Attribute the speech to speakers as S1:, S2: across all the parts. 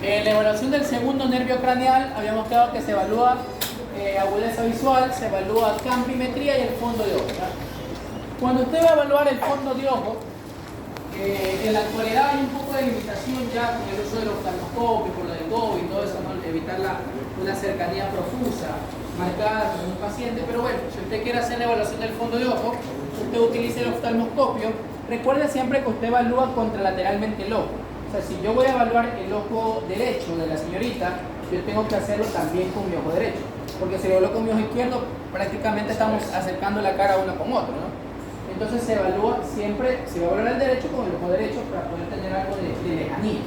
S1: En la evaluación del segundo nervio craneal habíamos quedado que se evalúa agudeza visual, se evalúa campimetría y el fondo de ojo, ¿verdad? Cuando usted va a evaluar el fondo de ojo, en la actualidad hay un poco de limitación ya con el uso del oftalmoscopio, por lo del COVID y todo eso, ¿no? Evitar una cercanía profusa, marcada con un paciente. Pero bueno, si usted quiere hacer la evaluación del fondo de ojo, usted utilice el oftalmoscopio. Recuerde siempre que usted evalúa contralateralmente el ojo. O sea, si yo voy a evaluar el ojo derecho de la señorita, yo tengo que hacerlo también con mi ojo derecho. Porque si lo evalúo con mi ojo izquierdo, prácticamente estamos acercando la cara uno con otro, ¿no? Entonces se evalúa siempre, se va a evaluar el derecho con el ojo derecho para poder tener algo de lejanía.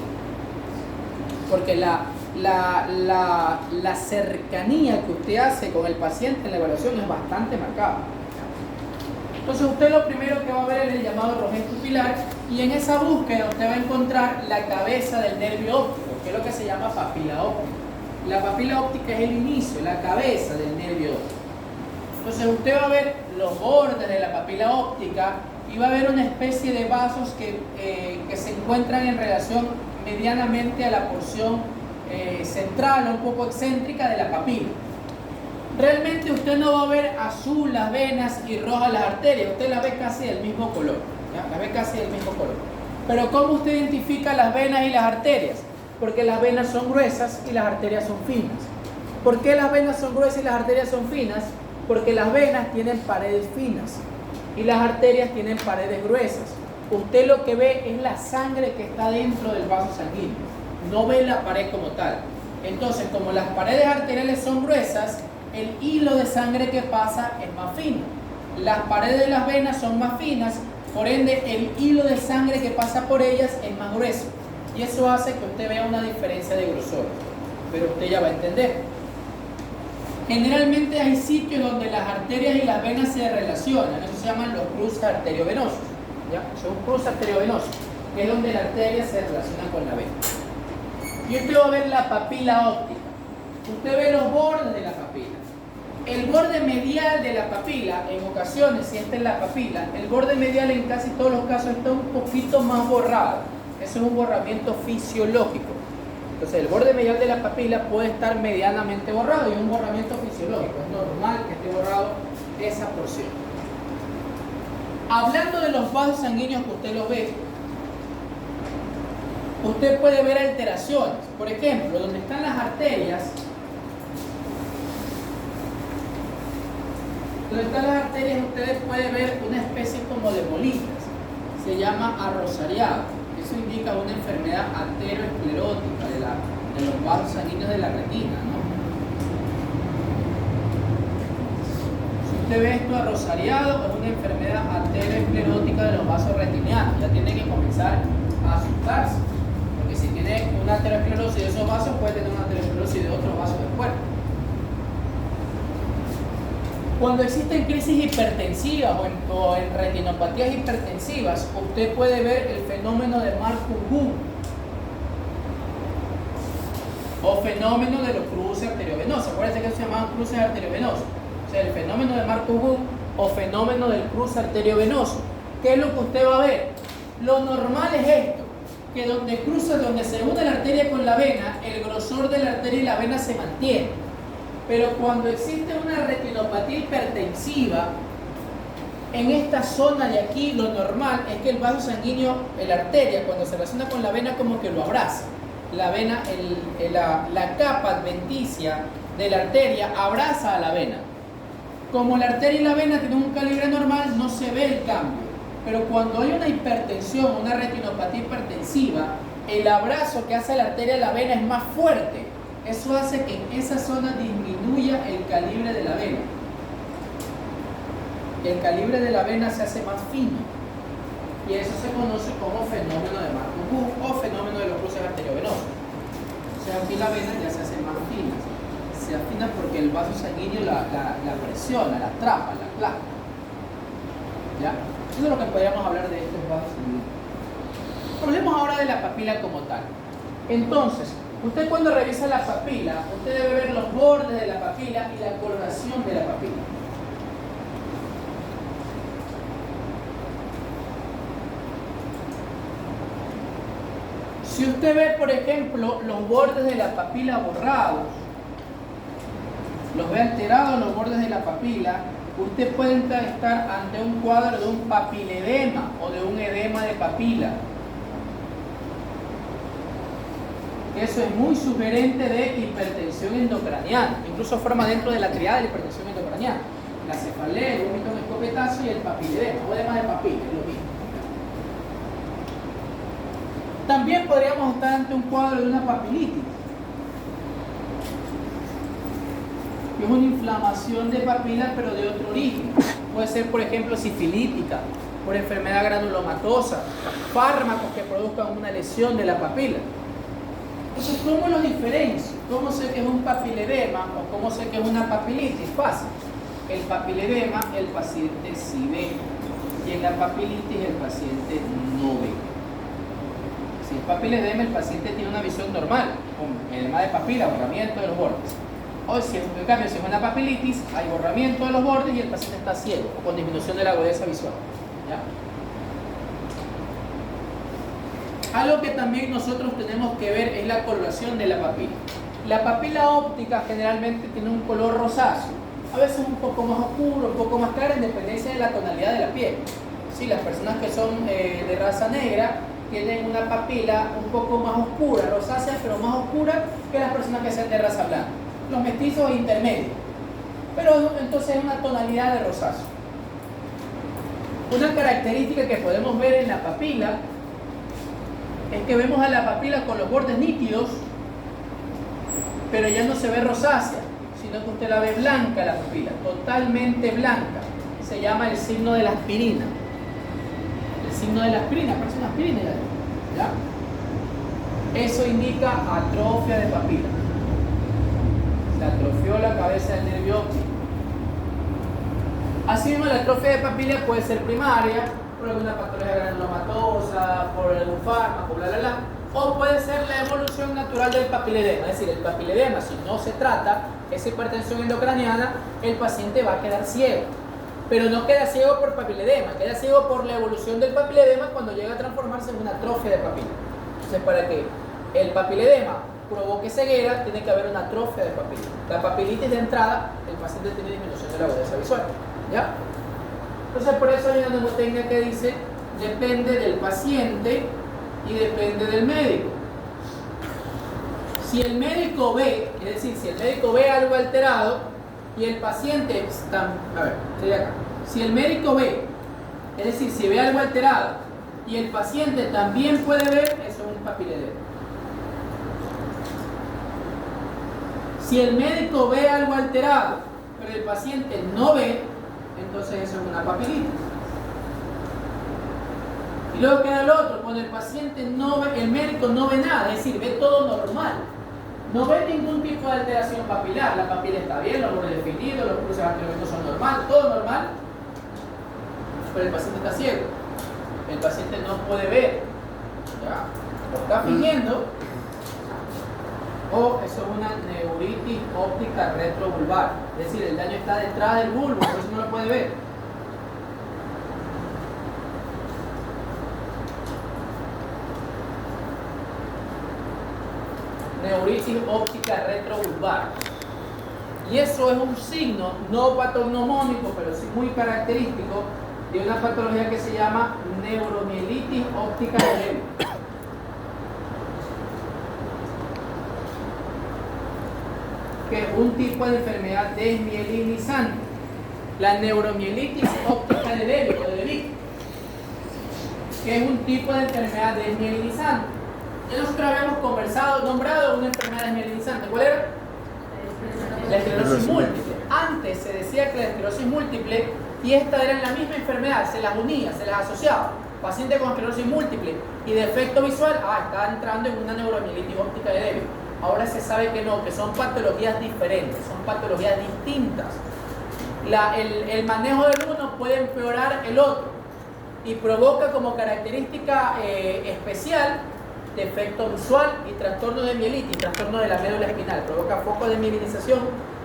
S1: Porque la cercanía que usted hace con el paciente en la evaluación es bastante marcada. Entonces usted lo primero que va a ver es el llamado rojez pupilar, y en esa búsqueda usted va a encontrar la cabeza del nervio óptico, que es lo que se llama papila óptica. La papila óptica es el inicio, la cabeza del nervio óptico. Entonces usted va a ver los bordes de la papila óptica y va a ver una especie de vasos que se encuentran en relación medianamente a la porción central o un poco excéntrica de la papila. Realmente usted no va a ver azul las venas y rojas las arterias, usted las ve casi del mismo color, ¿ya? Las ve casi del mismo color. Pero ¿cómo usted identifica las venas y las arterias? Porque las venas son gruesas y las arterias son finas. ¿Por qué las venas son gruesas y las arterias son finas? Porque las venas tienen paredes finas y las arterias tienen paredes gruesas. Usted lo que ve es la sangre que está dentro del vaso sanguíneo, no ve la pared como tal. Entonces, como las paredes arteriales son gruesas, el hilo de sangre que pasa es más fino. Las paredes de las venas son más finas, por ende el hilo de sangre que pasa por ellas es más grueso. Y eso hace que usted vea una diferencia de grosor. Pero usted ya va a entender. Generalmente hay sitios donde las arterias y las venas se relacionan. Eso se llaman los cruces arteriovenosos, ¿ya? Son cruces arteriovenosos, que es donde la arteria se relaciona con la vena. Y usted va a ver la papila óptica. Usted ve los bordes de la papila. El borde medial de la papila, en ocasiones, si esta es la papila, el borde medial en casi todos los casos está un poquito más borrado. Eso es un borramiento fisiológico. Entonces el borde medial de la papila puede estar medianamente borrado y es un borramiento fisiológico. Es normal que esté borrado esa porción. Hablando de los vasos sanguíneos que usted lo ve, usted puede ver alteraciones. Por ejemplo, donde están las arterias, ustedes pueden ver una especie como de bolitas. Se llama arrosariado. Eso indica una enfermedad arterioesclerótica de los vasos sanguíneos de la retina, ¿no? Si usted ve esto arrosariado, es una enfermedad arterioesclerótica de los vasos retinianos. Ya tiene que comenzar a asustarse. Porque si tiene una arteriosclerosis de esos vasos, puede tener una arteriosclerosis de otros vasos del cuerpo. Cuando existen crisis hipertensivas o en retinopatías hipertensivas, usted puede ver el fenómeno de Marfan o fenómeno de los cruces arteriovenosos. Acuérdense que eso se llamaban cruces arteriovenosos. O sea, el fenómeno de Marfan o fenómeno del cruce arteriovenoso. ¿Qué es lo que usted va a ver? Lo normal es esto, que donde se une la arteria con la vena, el grosor de la arteria y la vena se mantiene. Pero cuando existe una retinopatía hipertensiva, en esta zona de aquí, lo normal es que el vaso sanguíneo, la arteria, cuando se relaciona con la vena, como que lo abraza. La vena, la capa adventicia de la arteria abraza a la vena. Como la arteria y la vena tienen un calibre normal, no se ve el cambio. Pero cuando hay una hipertensión, una retinopatía hipertensiva, el abrazo que hace la arteria a la vena es más fuerte. Eso hace que en esa zona disminuya el calibre de la vena. El calibre de la vena se hace más fino. Y eso se conoce como fenómeno de Marfan o fenómeno de los cruces arteriovenosos. O sea, aquí la vena ya se hace más fina. Se afina porque el vaso sanguíneo la presiona, la atrapa, la clava. ¿Ya? Eso es lo que podríamos hablar de estos vasos sanguíneos. Hablemos ahora de la papila como tal. Entonces, usted cuando revisa la papila, usted debe ver los bordes de la papila y la coloración de la papila. Si usted ve, por ejemplo, los bordes de la papila borrados, los ve alterados los bordes de la papila, usted puede estar ante un cuadro de un papiledema o de un edema de papila. Eso es muy sugerente de hipertensión endocraniana, incluso forma dentro de la triada de la hipertensión endocraniana. La cefalea, el vómito en escopetazo y el papiledema o edema de papila, es lo mismo. También podríamos estar ante un cuadro de una papilitis, que es una inflamación de papila pero de otro origen. Puede ser, por ejemplo, sifilítica, por enfermedad granulomatosa, fármacos que produzcan una lesión de la papila. Entonces, ¿cómo lo diferencio? ¿Cómo sé que es un papiledema o cómo sé que es una papilitis? Fácil. El papiledema el paciente sí ve y en la papilitis el paciente no ve. Si es papiledema, el paciente tiene una visión normal, con edema de papila, borramiento de los bordes. O si es, en cambio, si es una papilitis, hay borramiento de los bordes y el paciente está ciego o con disminución de la agudeza visual. ¿Ya? Algo que también nosotros tenemos que ver es la coloración de la papila. La papila óptica generalmente tiene un color rosáceo, a veces un poco más oscuro, un poco más claro, en dependencia de la tonalidad de la piel. Sí, las personas que son de raza negra tienen una papila un poco más oscura, rosácea, pero más oscura que las personas que sean de raza blanca. Los mestizos intermedios, pero entonces es una tonalidad de rosáceo. Una característica que podemos ver en la papila es que vemos a la papila con los bordes nítidos, pero ya no se ve rosácea, sino que usted la ve blanca la papila, totalmente blanca. Se llama el signo de la aspirina. El signo de la aspirina, parece una aspirina ¿ya? Eso indica atrofia de papila. Se atrofió la cabeza del nervio óptico. Asimismo, la atrofia de papila puede ser primaria, por alguna patología granulomatosa, por algún fármaco, bla, bla, bla, o puede ser la evolución natural del papiledema. Es decir, el papiledema, si no se trata esa hipertensión endocraniana, el paciente va a quedar ciego. Pero no queda ciego por papiledema, queda ciego por la evolución del papiledema cuando llega a transformarse en una atrofia de papila. Entonces, para que el papiledema provoque ceguera, tiene que haber una atrofia de papila. La papilitis de entrada, el paciente tiene disminución de la agudeza visual. ¿Ya? Entonces, por eso hay una mnemotecnia que dice, depende del paciente y depende del médico. Si el médico ve, es decir, si el médico ve algo alterado y el paciente está, a ver, estoy acá. Si el médico ve, es decir, si ve algo alterado y el paciente también puede ver, eso es un papiledema. Si el médico ve algo alterado, pero el paciente no ve, entonces eso es una papilitis. Y luego queda el otro, cuando el paciente no ve, el médico no ve nada, es decir, ve todo normal. No ve ningún tipo de alteración papilar, la papila está bien, los bordes definidos, los cruces anteriores son normal, todo normal, pero el paciente está ciego. El paciente no puede ver, ¿ya? Lo está fingiendo, o eso es una neuritis óptica retrovulvar, es decir, el daño está detrás del bulbo, por eso no lo puede ver. Neuritis óptica retrovulvar. Y eso es un signo no patognomónico, pero sí muy característico de una patología que se llama neuromielitis óptica leve. Que es un tipo de enfermedad desmielinizante. La neuromielitis óptica de Lewy o de Lewy, que es un tipo de enfermedad desmielinizante. Ya nosotros habíamos conversado, nombrado una enfermedad desmielinizante. ¿Cuál era? La esclerosis múltiple. Antes se decía que la esclerosis múltiple y esta eran la misma enfermedad, se las unía, se las asociaba. Paciente con esclerosis múltiple y defecto visual, está entrando en una neuromielitis óptica de Lewy. Ahora se sabe que no, que son patologías diferentes, son patologías distintas. El manejo del uno puede empeorar el otro y provoca como característica especial defecto visual y trastorno de mielitis, trastorno de la médula espinal. Provoca focos de mielinización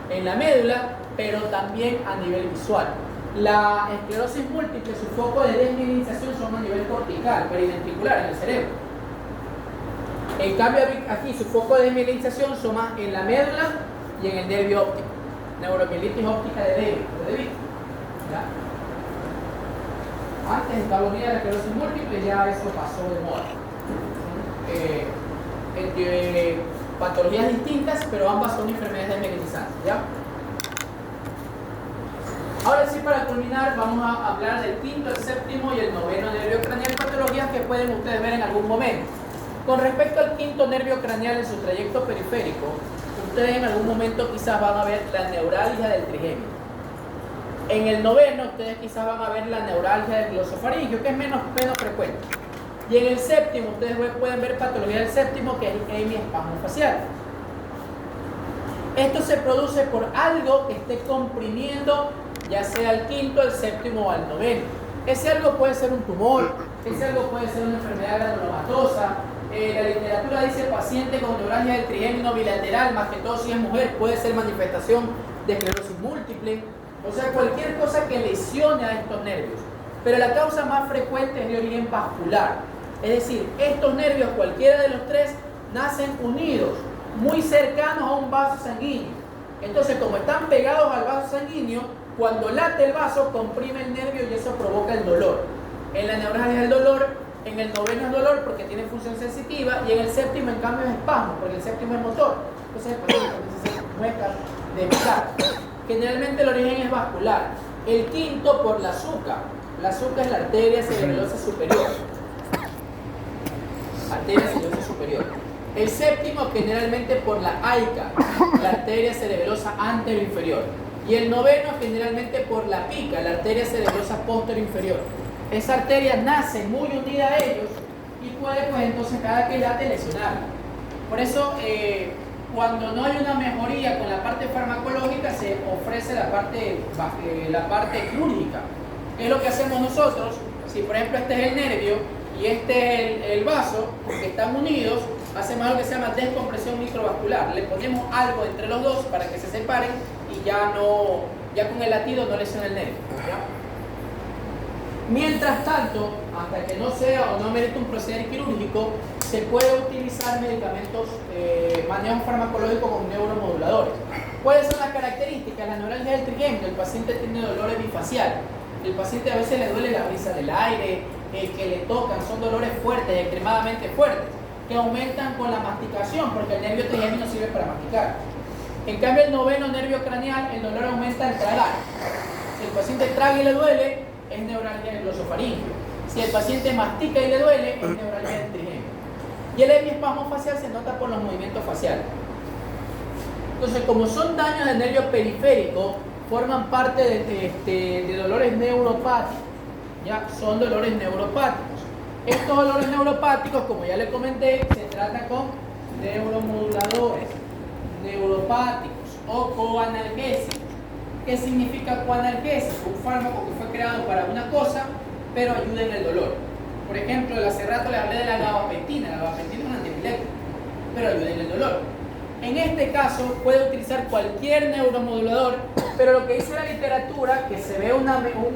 S1: en la médula, pero también a nivel visual. La esclerosis múltiple, su foco de desmielinización son a nivel cortical, periventricular, en el cerebro. En cambio, aquí su foco de desmielinización son más en la médula y en el nervio óptico. Neuromielitis óptica de David. ¿Ya? Antes en Pablo Mía de la esclerosis múltiple ya eso pasó de moda. Entre patologías distintas, pero ambas son enfermedades desmielinizantes. ¿Ya? Ahora sí, para culminar, vamos a hablar del quinto, el séptimo y el noveno nervio craneal, patologías que pueden ustedes ver en algún momento. Con respecto al quinto nervio craneal en su trayecto periférico, ustedes en algún momento quizás van a ver la neuralgia del trigémino. En el noveno, ustedes quizás van a ver la neuralgia del glosofaringio, que es menos frecuente. Y en el séptimo, ustedes pueden ver patología del séptimo, que es hemiespasmo facial. Esto se produce por algo que esté comprimiendo ya sea el quinto, el séptimo o al noveno. Ese algo puede ser un tumor, ese algo puede ser una enfermedad granulomatosa. La literatura dice paciente con neuralgia del trigémino bilateral, más que todo si es mujer, puede ser manifestación de esclerosis múltiple. O sea, cualquier cosa que lesione a estos nervios. Pero la causa más frecuente es de origen vascular. Es decir, estos nervios, cualquiera de los tres, nacen unidos, muy cercanos a un vaso sanguíneo. Entonces, como están pegados al vaso sanguíneo, cuando late el vaso, comprime el nervio y eso provoca el dolor. En la neuralgia es el dolor, en el noveno es dolor porque tiene función sensitiva y en el séptimo, en cambio, es espasmo, porque el séptimo es motor. Entonces, el paciente comienza a hacer muecas de evitar. Generalmente el origen es vascular. El quinto por la SUCA. La SUCA es la arteria cerebelosa superior. Arteria cerebelosa superior. El séptimo generalmente por la AICA, la arteria cerebelosa anteroinferior. Y el noveno generalmente por la PICA, la arteria cerebelosa posterior-inferior. Esa arteria nace muy unida a ellos y puede, pues entonces, cada que late lesionarla. Por eso, cuando no hay una mejoría con la parte farmacológica, se ofrece la parte quirúrgica. ¿Qué es lo que hacemos nosotros? Si, por ejemplo, este es el nervio y este es el vaso, que están unidos, hacemos algo que se llama descompresión microvascular. Le ponemos algo entre los dos para que se separen y ya con el latido no lesiona el nervio. ¿Ya? Mientras tanto, hasta que no sea o no merite un proceder quirúrgico, se puede utilizar medicamentos, manejo farmacológico con neuromoduladores. ¿Cuáles son las características? La neuralgia del trigémino, el paciente tiene dolor hemisfacial. El paciente a veces le duele la brisa del aire, que le tocan, son dolores fuertes, extremadamente fuertes, que aumentan con la masticación, porque el nervio trigémino sirve para masticar. En cambio, el noveno nervio craneal, el dolor aumenta al tragar. Si el paciente traga y le duele, es neuralgia del glosofaringio. Si el paciente mastica y le duele, es neuralgia del trigémino. Y el hemiespasmo facial se nota por los movimientos faciales. Entonces, como son daños del nervio periférico, forman parte de dolores neuropáticos. ¿Ya? Son dolores neuropáticos. Estos dolores neuropáticos, como ya les comenté, se trata con neuromoduladores, neuropáticos o coanalgésicos. ¿Qué significa coanalgésico? Un fármaco que fue creado para una cosa, pero ayuda en el dolor. Por ejemplo, hace rato les hablé de la gabapentina. La gabapentina es un antiepilético, pero ayuda en el dolor. En este caso, puede utilizar cualquier neuromodulador, pero lo que dice la literatura, que se ve un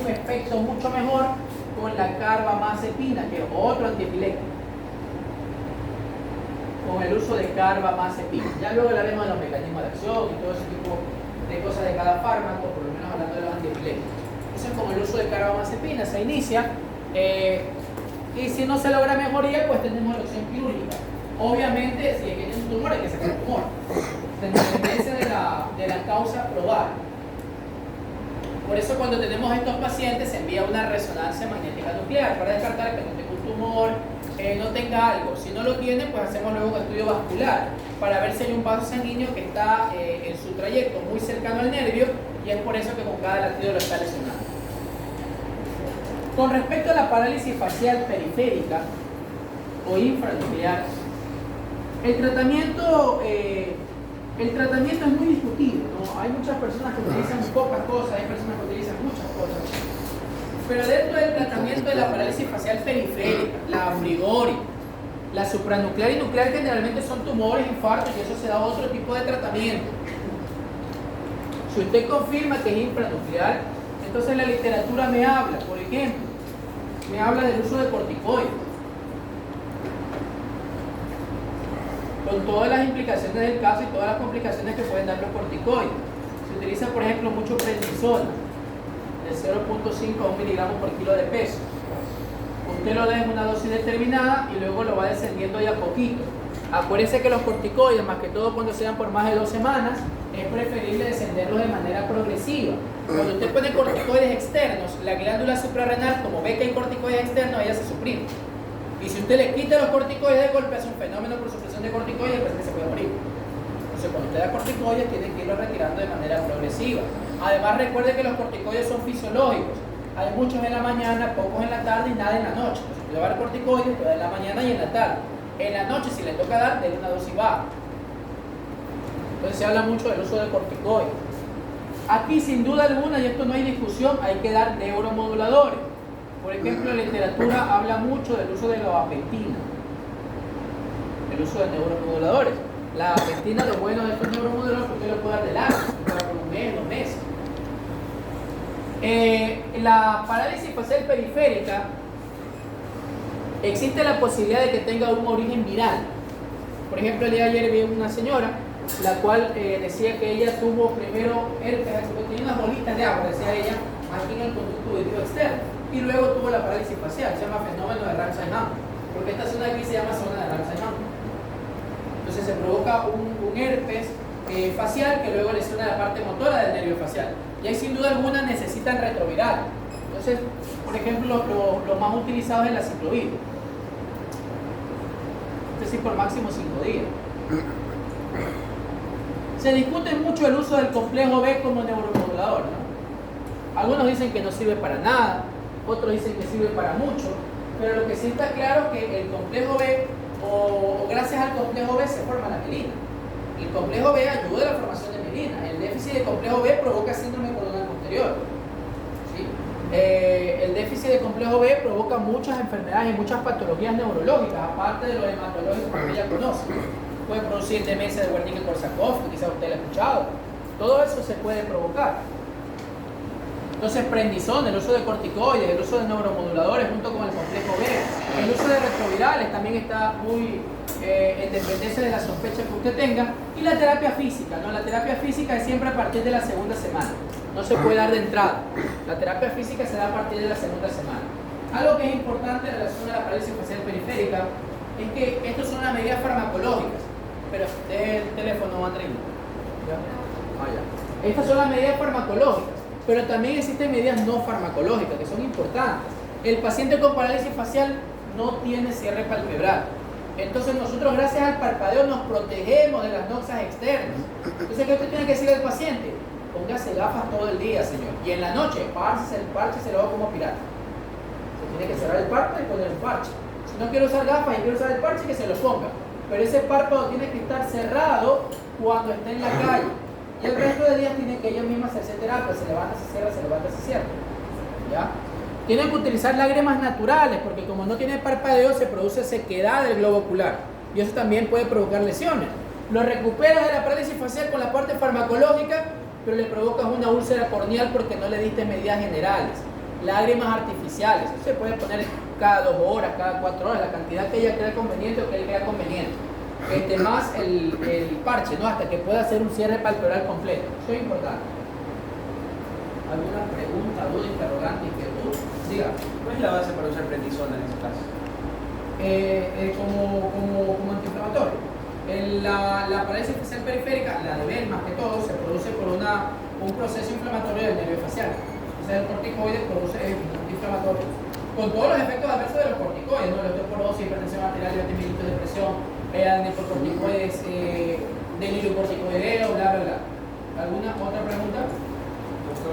S1: efecto mucho mejor con la carbamazepina, que es otro antiepilético, con el uso de carbamazepina. Ya luego hablaremos de los mecanismos de acción y todo ese tipo de cosas de cada fármaco, por lo menos hablando de los antiepiléticos. Eso es con el uso de carbamazepina, se inicia, y si no se logra mejoría, pues tenemos la opción quirúrgica. Obviamente, si es que tiene un tumor, hay que sacar el tumor, en dependencia de la causa probable. Por eso, cuando tenemos estos pacientes, se envía una resonancia magnética nuclear para descartar que no tenga un tumor, no tenga algo. Si no lo tiene, pues hacemos luego un estudio vascular para ver si hay un vaso sanguíneo que está en su trayecto muy cercano al nervio, y es por eso que con cada latido lo está lesionando. Con respecto a la parálisis facial periférica o infranuclear, el tratamiento es muy discutido, ¿no? Hay muchas personas que utilizan pocas cosas, hay personas que utilizan muchas cosas. Pero dentro del tratamiento de la parálisis facial periférica, la a priori, la supranuclear y nuclear generalmente son tumores, infartos, y eso se da otro tipo de tratamiento. Si usted confirma que es infranuclear, entonces la literatura me habla, por ejemplo, me habla del uso de corticoides. con todas las implicaciones del caso y todas las complicaciones que pueden dar los corticoides. Se utiliza, por ejemplo, mucho prednisona, de 0.5 a 1 miligramo por kilo de peso. Usted lo da en una dosis determinada y luego lo va descendiendo de a poquito. Acuérdense que los corticoides, más que todo cuando se dan por más de 2 semanas, es preferible descenderlos de manera progresiva. Cuando usted pone corticoides externos, la glándula suprarrenal, como ve que hay corticoides externos, ella se suprime. Y si usted le quita los corticoides de golpe, es un fenómeno por supresión de corticoides, pues que se puede morir. Entonces, cuando usted da corticoides, tiene que irlos retirando de manera progresiva. Además, recuerde que los corticoides son fisiológicos. Hay muchos en la mañana, pocos en la tarde y nada en la noche. Entonces, usted va a dar corticoides, lo da en la mañana y en la tarde. En la noche, si le toca dar, de una dosis baja. Entonces, se habla mucho del uso de corticoides. Aquí, sin duda alguna, y esto no hay discusión, hay que dar neuromoduladores. Por ejemplo, la literatura habla mucho del uso de la gabapentina, el uso de neuromoduladores. La gabapentina, lo bueno de estos neuromoduladores es que usted lo puede dar de largo, por un mes, 2 meses. La parálisis facial periférica, existe la posibilidad de que tenga un origen viral. Por ejemplo, el día de ayer vi una señora, la cual decía que ella tuvo primero herpes, tenía unas bolitas de agua, decía ella, aquí en el conducto auditivo externo, y luego tuvo la parálisis facial, se llama fenómeno de Ramsay-Hunt, porque esta zona de aquí se llama zona de Ramsay-Hunt. Entonces se provoca un herpes facial que luego lesiona la parte motora del nervio facial, y ahí sin duda alguna necesitan retroviral. Entonces, por ejemplo, lo más utilizado es la ciclovir. Este sí por máximo 5 días. Se discute mucho el uso del complejo B como neuromodulador, ¿no? Algunos dicen que no sirve para nada, otros dicen que sirve para mucho, pero lo que sí está claro es que el complejo B, o gracias al complejo B, se forma la mielina. El complejo B ayuda a la formación de mielina. El déficit de complejo B provoca síndrome coronal posterior. ¿Sí? El déficit de complejo B provoca muchas enfermedades y muchas patologías neurológicas, aparte de los hematológicos que ella conoce. Puede producir demencia de Wernicke-Korsakoff, que quizás usted lo ha escuchado. Todo eso se puede provocar. Entonces, prednisona, el uso de corticoides, el uso de neuromoduladores junto con el complejo B, el uso de retrovirales también está muy en dependencia de la sospecha que usted tenga. Y la terapia física, ¿no? La terapia física es siempre a partir de la segunda semana. No se puede dar de entrada. La terapia física se da a partir de la segunda semana. Algo que es importante en relación a la parálisis facial periférica es que estas son las medidas farmacológicas. Pero el teléfono, Andrés. Estas son las medidas farmacológicas, pero también existen medidas no farmacológicas que son importantes. El paciente con parálisis facial no tiene cierre palpebral. Entonces nosotros, gracias al parpadeo, nos protegemos de las noxas externas. Entonces, ¿qué usted tiene que decir al paciente? Póngase gafas todo el día, señor. Y en la noche, el parche se lo hago como pirata. Se tiene que cerrar el párpado y poner un parche. Si no quiere usar gafas y quiere usar el parche, que se lo ponga. Pero ese párpado tiene que estar cerrado cuando esté en la calle. Y el resto de días tienen que ellos mismos hacerse terapia. Se levanta, se cierra, se levanta, se cierra. ¿Ya? Tienen que utilizar lágrimas naturales, porque como no tiene parpadeo, se produce sequedad del globo ocular. Y eso también puede provocar lesiones. Lo recuperas de la parálisis facial con la parte farmacológica, pero le provocas una úlcera corneal porque no le diste medidas generales. Lágrimas artificiales. Eso se puede poner cada 2 horas, cada 4 horas, la cantidad que ella crea conveniente o que él crea conveniente. Más el parche, ¿no? Hasta que pueda hacer un cierre palpebral completo. Eso es importante. ¿Alguna pregunta, duda, interrogante, inquietud? Diga.
S2: ¿Cuál es la base para usar prednisona en este caso?
S1: Como antiinflamatorio. La parálisis facial periférica, la de Bell más que todo, se produce por un proceso inflamatorio del nervio facial. Entonces el corticoide produce antiinflamatorios. Con todos los efectos adversos de los corticoides, ¿no? La osteoporosis, hipertensión arterial, diabetes mellitus, depresión, por corticoide,